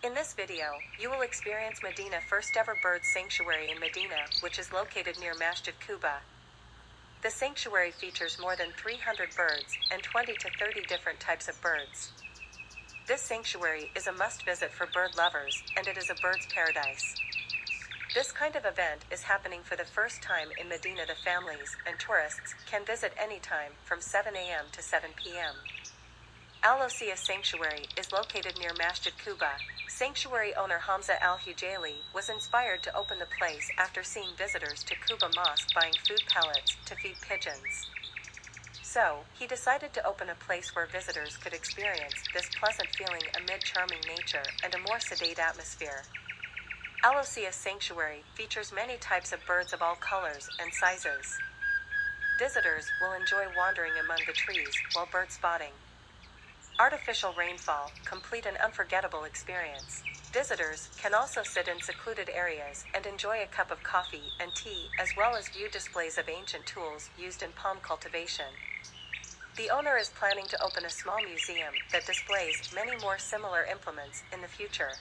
In this video, you will experience Medinah first ever bird sanctuary in Medinah, which is located near Masjid Quba. The sanctuary features more than 300 birds and 20 to 30 different types of birds. This sanctuary is a must-visit for bird lovers, and it is a bird's paradise. This kind of event is happening for the first time in Medinah. The families and tourists can visit anytime from 7 a.m. to 7 p.m. Ossia Sanctuary is located near Masjid Quba. Sanctuary owner Hamza Al-Hujaili was inspired to open the place after seeing visitors to Quba Mosque buying food pellets to feed pigeons. So, he decided to open a place where visitors could experience this pleasant feeling amid charming nature and a more sedate atmosphere. Ossia Sanctuary features many types of birds of all colors and sizes. Visitors will enjoy wandering among the trees while bird spotting. Artificial rainfall, complete an unforgettable experience. Visitors can also sit in secluded areas and enjoy a cup of coffee and tea, as well as view displays of ancient tools used in palm cultivation. The owner is planning to open a small museum that displays many more similar implements in the future.